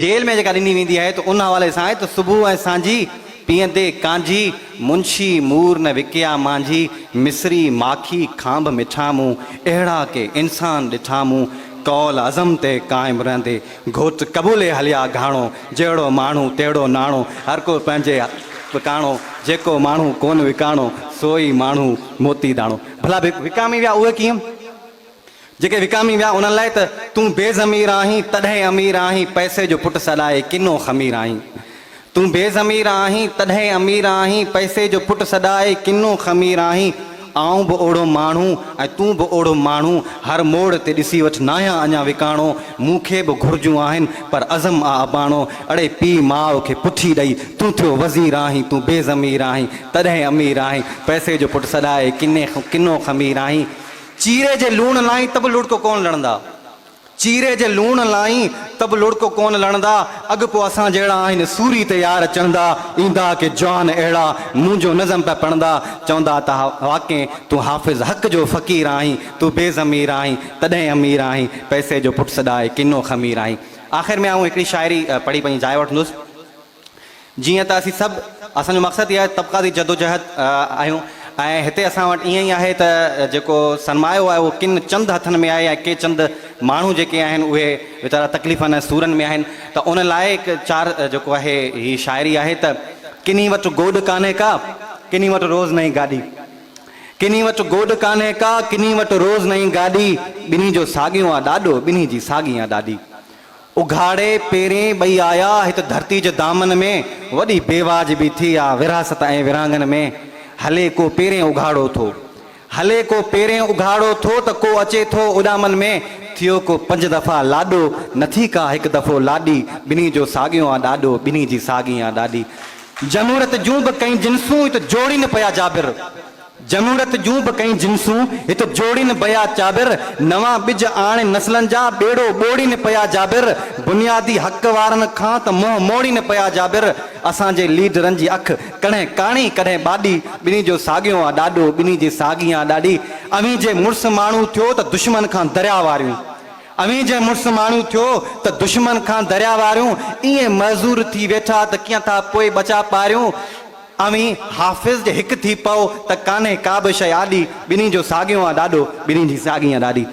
Jail में जेका ॾिनी वेंदी आहे त उन हवाले सां आहे त सुबुह ऐं सांझी पीअंदे कांजी मुंशी मूर न विकिया मांझी मिस्री माखी खांब मिठा मूं अहिड़ा के इंसान ॾिठा मूं कौल अज़म ते क़ाइमु रहंदे घोट क़बूले हलिया घाणो जहिड़ो माण्हू तहिड़ो नाणो हर को पंहिंजे विकाणो जेको माण्हू कोन विकाणो सोई माण्हू मोती दाणो। भला विकामी विया उहे कीअं जेके विकामी विया उन्हनि लाइ त तूं बेज़मीर आहीं तॾहिं अमीर आहीं पैसे जो पुटु सॾाए किनो ख़मीर आहीं। तूं बेज़मीर आहीं तॾहिं अमीर आहीं पैसे जो पुटु सॾाए किनो ख़मीर आहीं। आऊं बि ओड़ो माण्हू ऐं तूं बि ओड़ो माण्हू हर मोड़ ते ॾिसी वठि न आहियां अञा विकाणो मूंखे बि घुर्जूं आहिनि पर अज़म आ अबाणो अड़े पीउ माउ खे पुठी ॾेई तूं थियो वज़ीर आहीं तूं बेज़मीर आहीं तॾहिं अमीर आहीं पैसे जो पुटु सॾाए किनो ख़मीर आहीं। चीरे जे लूण लाई त बि लुड़को कोन लड़ंदा चीरे जे लूण लाई त बि लुड़को कोन लड़ंदा अॻु पोइ असां जहिड़ा आहिनि सूरी ते यार चढ़ंदा ईंदा के जवान अहिड़ा मुंहिंजो नज़म पिया पढ़ंदा चवंदा त वाक़ई तूं हाफ़िज़ हक़ जो फ़क़ीर आहीं तूं बेज़मीर आहीं तॾहिं अमीर आहीं पैसे जो पुटु सॾाए किनो ख़मीर आहीं। आख़िर में आऊं हिकिड़ी शाइरी पढ़ी पंहिंजी जाइ वठंदुसि। जीअं त असीं सभु असांजो मक़सदु इहा आहे तबक़ाती जदोजहद आहियूं ऐं हिते असां वटि ईअं ई आहे त जेको सरमायो आहे उहो किन चंद हथनि में आहे ऐं के चंद माण्हू जेके आहिनि उहे वीचारा तकलीफ़नि ऐं सूरनि में आहिनि त उन लाइ हिकु चार जेको आहे हीअ शाइरी आहे त किनी वटि गोॾ कान्हे का किनी वटि रोज़ नई गाॾी किनी वटि गोॾ कान्हे का किनी वटि रोज़ नई गाॾी ॿिन्ही जो साॻियो आहे ॾाॾो ॿिन्ही जी साॻी आहे ॾाॾी। उघाड़े पेरें ॿई आया हिते धरती जे दामन में वॾी बेवाज बि थी आहे विरासत ऐं विरांगन में हले को पेरें उघाड़ो थो हले को पेरें उघाड़ो थो त को अचे थो उॾामन में थियो को 5 दफ़ा लाॾो नथी का हिकु दफ़ो लाॾी ॿिन्ही जो साॻियो आहे ॾाॾो ॿिन्ही जी साॻी आहे ॾाॾी। जमूरत जूं बि कई जिन्सूं हिते जोड़ीनि पिया जाबिर जमूरत जूं बि कई जिन्सूं हिते जोड़ीनि पिया चाबिर नवां ॿिज आणे नस्लनि जा ॿेड़ो ॿोड़ीनि पिया जाबिर बुनियादी हक़ वारनि खां त मुंहुं मोड़ीनि पिया जाबिर असांजे लीडरनि जी अखि कॾहिं काणी कॾहिं बाॾी ॿिन्ही जो साॻियो आहे ॾाॾो ॿिन्ही जी साॻी आहे ॾाॾी। अवी जे मुड़ुस माण्हू थियो त दुश्मन खां दरिया वारियूं अवी जे मुड़ुस माण्हू थियो त दुश्मन खां दरिया वारियूं ईअं मज़ूर थी वेठा त कीअं था पोइ बचा पारियूं। अवी हाफ़िज़ जे हिकु थी पओ त कान्हे का बि शइ आॾी ॿिन्ही जो साॻियो आहे ॾाॾो ॿिन्ही जी साॻी आहे ॾाॾी।